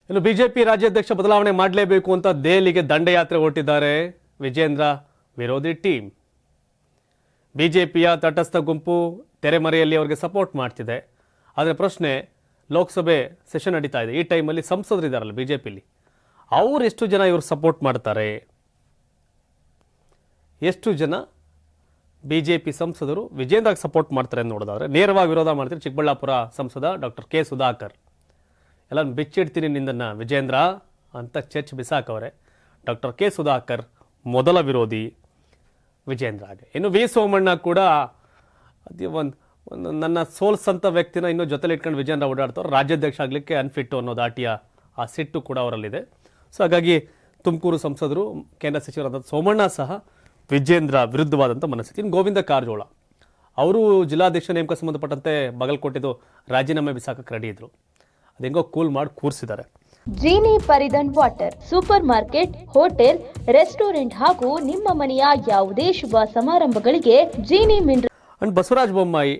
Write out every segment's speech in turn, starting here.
ಇನ್ನು ಬಿಜೆಪಿ ರಾಜ್ಯಾಧ್ಯಕ್ಷ ಬದಲಾವಣೆ ಮಾಡಲೇಬೇಕು ಅಂತ ದೆಹಲಿಗೆ ದಂಡಯಾತ್ರೆ ಹೊರಟಿದ್ದಾರೆ ವಿಜೇಂದ್ರ ವಿರೋಧಿ ಟೀಮ್. ಬಿಜೆಪಿಯ ತಟಸ್ಥ ಗುಂಪು ತೆರೆಮರೆಯಲ್ಲಿ ಅವರಿಗೆ ಸಪೋರ್ಟ್ ಮಾಡ್ತಿದೆ. ಆದರೆ ಪ್ರಶ್ನೆ, ಲೋಕಸಭೆ ಸೆಷನ್ ನಡೀತಾ ಇದೆ. ಈ ಟೈಮಲ್ಲಿ ಸಂಸದರಿದ್ದಾರಲ್ಲ ಬಿಜೆಪಿಲಿ, ಅವ್ರು ಎಷ್ಟು ಜನ ಇವರು ಸಪೋರ್ಟ್ ಮಾಡ್ತಾರೆ? ಎಷ್ಟು ಜನ ಬಿಜೆಪಿ ಸಂಸದರು ವಿಜೇಂದ್ರಗೆ ಸಪೋರ್ಟ್ ಮಾಡ್ತಾರೆ ಅಂತ ನೋಡೋದಾದ್ರೆ, ನೇರವಾಗಿ ವಿರೋಧ ಮಾಡ್ತಾರೆ ಚಿಕ್ಕಬಳ್ಳಾಪುರ ಸಂಸದ ಡಾಕ್ಟರ್ ಕೆ ಸುಧಾಕರ್. ಎಲ್ಲ ಬಿಚ್ಚಿಡ್ತೀನಿ ನಿಂದನ್ನ ವಿಜೇಂದ್ರ ಅಂತ ಚರ್ಚ್ ಬಿಸಾಕವ್ರೆ. ಡಾಕ್ಟರ್ ಕೆ ಸುಧಾಕರ್ ಮೊದಲ ವಿರೋಧಿ ವಿಜೇಂದ್ರಗೆ. ಇನ್ನು ವಿ ಸೋಮಣ್ಣ ಕೂಡ ಅದೇ ಒಂದು ನನ್ನ ಸೋಲ್ಸಂತ ವ್ಯಕ್ತಿನ ಇನ್ನೂ ಜೊತೆಲಿ ಇಟ್ಕೊಂಡು ವಿಜೇಂದ್ರ ಓಡಾಡ್ತವ್ರು, ರಾಜ್ಯಾಧ್ಯಕ್ಷ ಆಗಲಿಕ್ಕೆ ಅನ್ಫಿಟ್ಟು ಅನ್ನೋ ದಾಟಿಯ ಆ ಸಿಟ್ಟು ಕೂಡ ಅವರಲ್ಲಿದೆ. ಸೊ ಹಾಗಾಗಿ ತುಮಕೂರು ಸಂಸದರು ಕೇಂದ್ರ ಸಚಿವರಾದ ಸೋಮಣ್ಣ ಸಹ ವಿಜೇಂದ್ರ ವಿರುದ್ಧವಾದಂಥ ಮನಸ್ಥಿತಿ. ಇನ್ನು ಗೋವಿಂದ ಕಾರಜೋಳ ಅವರು ಜಿಲ್ಲಾಧ್ಯಕ್ಷ ನೇಮಕ ಸಂಬಂಧಪಟ್ಟಂತೆ ಬಾಗಲಕೋಟೆದು ರಾಜೀನಾಮೆ ಬಿಸಾಕಕ್ಕೆ ರೆಡಿ ಇದ್ರು. ಅದೆಂಗೋ ಕೂಲ್ ಮಾಡಿ ಕೂರಿಸಿದ್ದಾರೆ. ಜೀನಿ ಪರಿದನ್ water supermarket, hotel, restaurant ಹಾಗೂ ನಿಮ್ಮ ಮನೆಯ ಯಾವುದೇ ಶುಭ ಸಮಾರಂಭಗಳಿಗೆ ಜೀನಿ ಮಿನರಲ್. ಅಂಡ್ ಬಸವರಾಜ ಬೊಮ್ಮಾಯಿ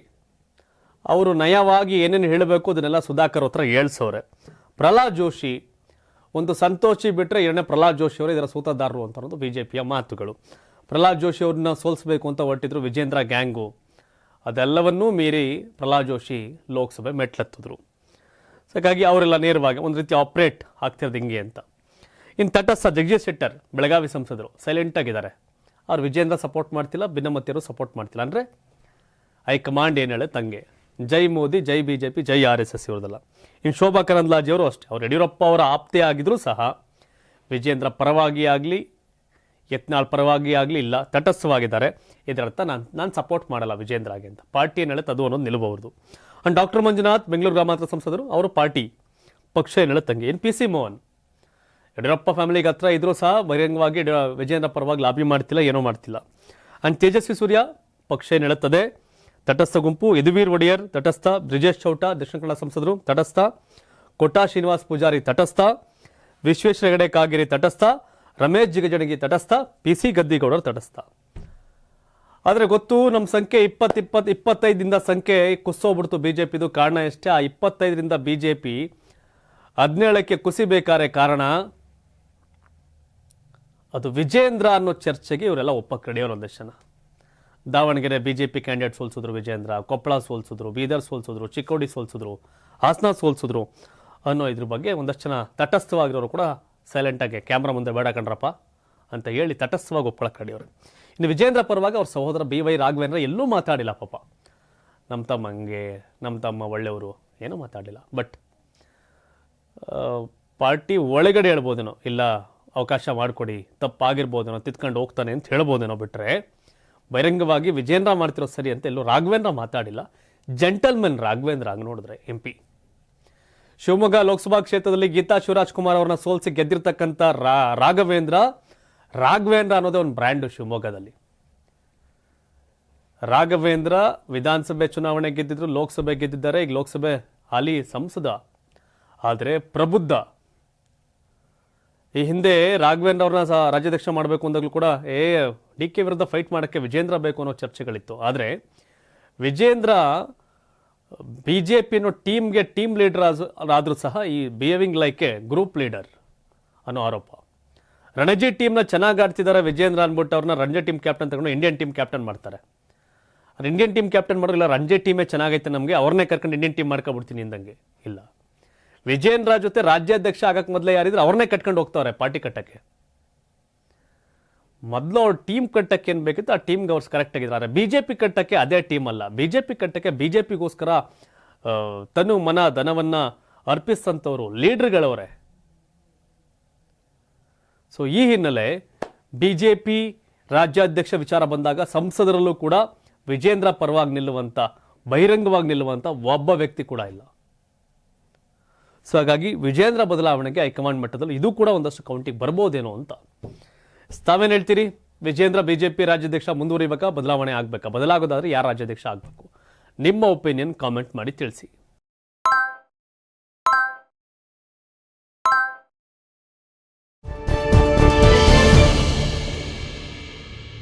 ಅವರು ನಯವಾಗಿ ಏನೇನು ಹೇಳಬೇಕು ಅದನ್ನೆಲ್ಲ ಸುಧಾಕರ್ ಹತ್ರ ಹೇಳ್ಸವ್ರೆ. ಪ್ರಹ್ಲಾದ್ ಜೋಶಿ, ಒಂದು ಸಂತೋಷಿ ಬಿಟ್ಟರೆ ಎರಡನೇ ಪ್ರಹ್ಲಾದ್ ಜೋಶಿ ಅವರು ಇದರ ಸೂತ್ರಧಾರರು ಅಂತ ಅನ್ನೋದು ಬಿಜೆಪಿಯ ಮಾತುಗಳು. ಪ್ರಹ್ಲಾದ್ ಜೋಶಿ ಅವ್ರನ್ನ ಸೋಲಿಸಬೇಕು ಅಂತ ಹೊರಟಿದ್ರು ವಿಜೇಂದ್ರ ಗ್ಯಾಂಗು. ಅದೆಲ್ಲವನ್ನೂ ಮೀರಿ ಪ್ರಹ್ಲಾದ್ ಜೋಶಿ ಲೋಕಸಭೆ ಮೆಟ್ಲೆತ್ತಿದ್ರು. ಹಾಗಾಗಿ ಅವರೆಲ್ಲ ನೇರವಾಗಿ ಒಂದು ರೀತಿ ಆಪ್ರೇಟ್ ಆಗ್ತಿರೋದು ಹಿಂಗೆ ಅಂತ. ಇನ್ನು ತಟಸ್ಥ ಜಗದೀಶ್ ಶೆಟ್ಟರ್ ಬೆಳಗಾವಿ ಸಂಸದರು ಸೈಲೆಂಟ್ ಆಗಿದ್ದಾರೆ. ಅವ್ರು ವಿಜೇಂದ್ರ ಸಪೋರ್ಟ್ ಮಾಡ್ತಿಲ್ಲ, ಭಿನ್ನಮತಿಯರು ಸಪೋರ್ಟ್ ಮಾಡ್ತಿಲ್ಲ. ಅಂದರೆ ಹೈಕಮಾಂಡ್ ಏನು ಹೇಳುತ್ತೆ ತಂಗೆ, ಜೈ ಮೋದಿ, ಜೈ ಬಿಜೆಪಿ, ಜೈ RSS ಇವ್ರದಲ್ಲ. ಇನ್ನು ಶೋಭಾ ಕರಂದ್ಲಾಜೆ ಅವರು ಅಷ್ಟೇ, ಅವ್ರು ಯಡಿಯೂರಪ್ಪ ಅವರ ಆಪ್ತೆ ಆಗಿದ್ರೂ ಸಹ ವಿಜೇಂದ್ರ ಪರವಾಗಿ ಆಗಲಿ ಯತ್ನಾಳ್ ಪರವಾಗಿ ಆಗಲಿ ಇಲ್ಲ, ತಟಸ್ಥವಾಗಿದ್ದಾರೆ. ಇದರರ್ಥ ನಾನು ಸಪೋರ್ಟ್ ಮಾಡಲ್ಲ ವಿಜೇಂದ್ರಗೆ ಅಂತ. ಪಾರ್ಟಿ ಏನು ಹೇಳುತ್ತೆ ಅದು ಅನ್ನೋದು ನಿಲ್ಲಬಹುದು. ಅಂಡ್ ಡಾಕ್ಟರ್ ಮಂಜುನಾಥ್ ಬೆಂಗಳೂರು ಗ್ರಾಮಾಂತರ ಸಂಸದರು, ಅವರು ಪಾರ್ಟಿ ಪಕ್ಷ ಏನು ಹೇಳುತ್ತಂಗೆ. ಇನ್ನು PC ಮೋಹನ್ ಯಡಿಯೂರಪ್ಪ ಫ್ಯಾಮಿಲಿಗೆ ಹತ್ರ ಇದ್ರೂ ಸಹ ಬಹಿರಂಗವಾಗಿ ವಿಜೇಂದ್ರ ಪರವಾಗಿ ಲಾಬಿ ಮಾಡ್ತಿಲ್ಲ, ಏನೋ ಮಾಡ್ತಿಲ್ಲ. ಅಂಡ್ ತೇಜಸ್ವಿ ಸೂರ್ಯ ಪಕ್ಷ ಏನು ಹೇಳುತ್ತದೆ, ತಟಸ್ಥ ಗುಂಪು. ಯದುವೀರ್ ಒಡೆಯರ್ ತಟಸ್ಥ, ಬ್ರಿಜೇಶ್ ಚೌಟ ದಕ್ಷಿಣ ಕನ್ನಡ ಸಂಸದರು ತಟಸ್ಥ, ಕೋಟಾ ಶ್ರೀನಿವಾಸ್ ಪೂಜಾರಿ ತಟಸ್ಥ, ವಿಶ್ವೇಶ್ವರ ಹೆಗಡೆ ಕಾಗೇರಿ ತಟಸ್ಥ, ರಮೇಶ್ ಜಿಗಜಣಗಿ ತಟಸ್ಥ, PC ಗದ್ದಿಗೌಡರು ತಟಸ್ಥ. ಆದರೆ ಗೊತ್ತು ನಮ್ಮ ಸಂಖ್ಯೆ 25ರಿಂದ ಸಂಖ್ಯೆ ಕುಸೋಗ್ಬಿಡ್ತು ಬಿಜೆಪಿದು. ಕಾರಣ ಎಷ್ಟೇ, ಆ 25ರಿಂದ ಬಿಜೆಪಿ 17ಕ್ಕೆ ಕುಸಿಬೇಕಾರೆ ಕಾರಣ ಅದು ವಿಜೇಂದ್ರ ಅನ್ನೋ ಚರ್ಚೆಗೆ ಇವರೆಲ್ಲ ಒಪ್ಪಕ್ಕೆ ರೆಡಿಯೋರು. ಒಂದಷ್ಟು ಜನ ದಾವಣಗೆರೆ ಬಿಜೆಪಿ ಕ್ಯಾಂಡಿಡೇಟ್ ಸೋಲ್ಸಿದ್ರು ವಿಜೇಂದ್ರ, ಕೊಪ್ಪಳ ಸೋಲ್ಸಿದ್ರು, ಬೀದರ್ ಸೋಲ್ಸಿದ್ರು, ಚಿಕ್ಕೋಡಿ ಸೋಲ್ಸಿದ್ರು, ಹಾಸನ ಸೋಲ್ಸಿದ್ರು ಅನ್ನೋ ಇದ್ರ ಬಗ್ಗೆ ಒಂದಷ್ಟು ಜನ ತಟಸ್ಥವಾಗಿರೋರು ಕೂಡ ಸೈಲೆಂಟಾಗಿ ಕ್ಯಾಮ್ರಾ ಮುಂದೆ ಬೇಡ ಕಂಡ್ರಪ್ಪ ಅಂತ ಹೇಳಿ ತಟಸ್ಥವಾಗಿ ಒಪ್ಕೊಳಕ್ಕೆ ರೆಡಿಯವರು. ಇನ್ನು ವಿಜೇಂದ್ರ ಪರವಾಗಿ ಅವ್ರ ಸಹೋದರ BY ರಾಘವೇಂದ್ರ ಎಲ್ಲೂ ಮಾತಾಡಿಲ್ಲ. ಪಾಪ ನಮ್ಮ ತಮ್ಮ ಹಂಗೆ, ನಮ್ಮ ತಮ್ಮ ಒಳ್ಳೆಯವರು, ಏನೂ ಮಾತಾಡಲಿಲ್ಲ. ಬಟ್ ಪಾರ್ಟಿ ಒಳಗಡೆ ಹೇಳ್ಬೋದೇನೋ, ಇಲ್ಲ ಅವಕಾಶ ಮಾಡಿಕೊಡಿ, ತಪ್ಪಾಗಿರ್ಬೋದೇನೋ, ತಿತ್ಕೊಂಡು ಹೋಗ್ತಾನೆ ಅಂತ ಹೇಳ್ಬೋದೇನೋ. ಬಿಟ್ಟರೆ ಬಹಿರಂಗವಾಗಿ ವಿಜೇಂದ್ರ ಮಾಡ್ತಿರೋ ಸರಿ ಅಂತ ಎಲ್ಲೂ ರಾಘವೇಂದ್ರ ಮಾತಾಡಿಲ್ಲ. ಜೆಂಟಲ್ಮೆನ್ ರಾಘವೇಂದ್ರ ಹಂಗೆ ನೋಡಿದ್ರೆ MP. ಶಿವಮೊಗ್ಗ ಲೋಕಸಭಾ ಕ್ಷೇತ್ರದಲ್ಲಿ ಗೀತಾ ಶಿವರಾಜ್ ಕುಮಾರ್ ಅವ್ರನ್ನ ಸೋಲಿಸಿ ಗೆದ್ದಿರ್ತಕ್ಕಂಥ ರಾಘವೇಂದ್ರ ಅನ್ನೋದೇ ಒಂದು ಬ್ರ್ಯಾಂಡು ಶಿವಮೊಗ್ಗದಲ್ಲಿ. ರಾಘವೇಂದ್ರ ವಿಧಾನಸಭೆ ಚುನಾವಣೆ ಗೆದ್ದಿದ್ರು, ಲೋಕಸಭೆ ಗೆದ್ದಿದ್ದಾರೆ. ಈಗ ಲೋಕಸಭೆ ಹಾಲಿ ಸಂಸದ. ಆದರೆ ಪ್ರಬುದ್ಧ. ಈ ಹಿಂದೆ ರಾಘವೇಂದ್ರ ಅವ್ರನ್ನ ರಾಜ್ಯಾಧ್ಯಕ್ಷ ಮಾಡಬೇಕು ಅಂದಾಗಲೂ ಕೂಡ DK ವಿರುದ್ಧ ಫೈಟ್ ಮಾಡೋಕ್ಕೆ ವಿಜೇಂದ್ರ ಬೇಕು ಅನ್ನೋ ಚರ್ಚೆಗಳಿತ್ತು. ಆದರೆ ವಿಜೇಂದ್ರ ಬಿಜೆಪಿ ಅನ್ನೋ ಟೀಮ್ಗೆ ಟೀಮ್ ಲೀಡರ್ ಆದರೂ ಸಹ ಈ behaving like A group leader ಅನ್ನೋ ಆರೋಪ. ರಣಜಿ ಟೀಮ್ನ ಚೆನ್ನಾಗಿ ಆಡ್ತಿದ್ದಾರೆ ವಿಜೇಂದ್ರ ಅಂದ್ಬಿಟ್ಟು ಅವ್ರನ್ನ ರಣಜಿ ಟೀಮ್ ಕ್ಯಾಪ್ಟನ್ ತಗೊಂಡು ಇಂಡಿಯನ್ ಟೀಮ್ ಕ್ಯಾಪ್ಟನ್ ಮಾಡ್ತಾರೆ. ಇಂಡಿಯನ್ ಟೀಮ್ ಕ್ಯಾಪ್ಟನ್ ಮಾಡೋದಿಲ್ಲ, ರಣಜಿ ಟೀಮೇ ಚೆನ್ನಾಗೈತೆ ನಮಗೆ, ಅವ್ರನ್ನೇ ಕರ್ಕೊಂಡು ಇಂಡಿಯನ್ ಟೀಮ್ ಮಾಡ್ಕೊಬಿಡ್ತೀನಿ ಅಂದಂಗೆ. ಇಲ್ಲ, ವಿಜೇಂದ್ರ ಜೊತೆ ರಾಜ್ಯಾಧ್ಯಕ್ಷ ಆಗಕ್ಕೆ ಮೊದಲೇ ಯಾರಿದ್ರೆ ಅವ್ರನ್ನೇ ಕಟ್ಕೊಂಡು ಹೋಗ್ತಾವ್ರೆ ಪಾರ್ಟಿ ಕಟ್ಟಕ್ಕೆ. ಮೊದಲು ಅವ್ರ ಟೀಮ್ ಕಟ್ಟಕ್ಕೆ ಏನು ಬೇಕಿತ್ತು ಆ ಟೀಮ್ಗೆ ಅವ್ರು ಕರೆಕ್ಟ್ ಆಗಿದ್ದಾರೆ. ಬಿಜೆಪಿ ಕಟ್ಟಕ್ಕೆ ಅದೇ ಟೀಮ್ ಅಲ್ಲ. ಬಿಜೆಪಿ ಕಟ್ಟಕ್ಕೆ ಬಿಜೆಪಿಗೋಸ್ಕರ ತನು ಮನ ಧನವನ್ನ ಅರ್ಪಿಸಂತವರು ಲೀಡರ್ಗಳವರೇ. ಸೊ ಈ ಹಿನ್ನೆಲೆ ಬಿಜೆಪಿ ರಾಜ್ಯಾಧ್ಯಕ್ಷ ವಿಚಾರ ಬಂದಾಗ ಸಂಸದರಲ್ಲೂ ಕೂಡ ವಿಜೇಂದ್ರ ಪರವಾಗಿ ನಿಲ್ಲುವಂತ, ಬಹಿರಂಗವಾಗಿ ನಿಲ್ಲುವಂತ ಒಬ್ಬ ವ್ಯಕ್ತಿ ಕೂಡ ಇಲ್ಲ. ಸೊ ಹಾಗಾಗಿ ವಿಜೇಂದ್ರ ಬದಲಾವಣೆಗೆ ಹೈಕಮಾಂಡ್ ಮಟ್ಟದಲ್ಲಿ ಇದು ಕೂಡ ಒಂದಷ್ಟು ಕೌಂಟಿಗೆ ಬರ್ಬೋದೇನೋ ಅಂತ. ತಾವೇನು ಹೇಳ್ತೀರಿ? ವಿಜೇಂದ್ರ ಬಿಜೆಪಿ ರಾಜ್ಯಾಧ್ಯಕ್ಷ ಮುಂದುವರಿಬೇಕಾ, ಬದಲಾವಣೆ ಆಗಬೇಕಾ? ಬದಲಾಗೋದಾದ್ರೆ ಯಾರು ರಾಜ್ಯಾಧ್ಯಕ್ಷ ಆಗಬೇಕು? ನಿಮ್ಮ ಒಪಿನಿಯನ್ ಕಾಮೆಂಟ್ ಮಾಡಿ ತಿಳಿಸಿ.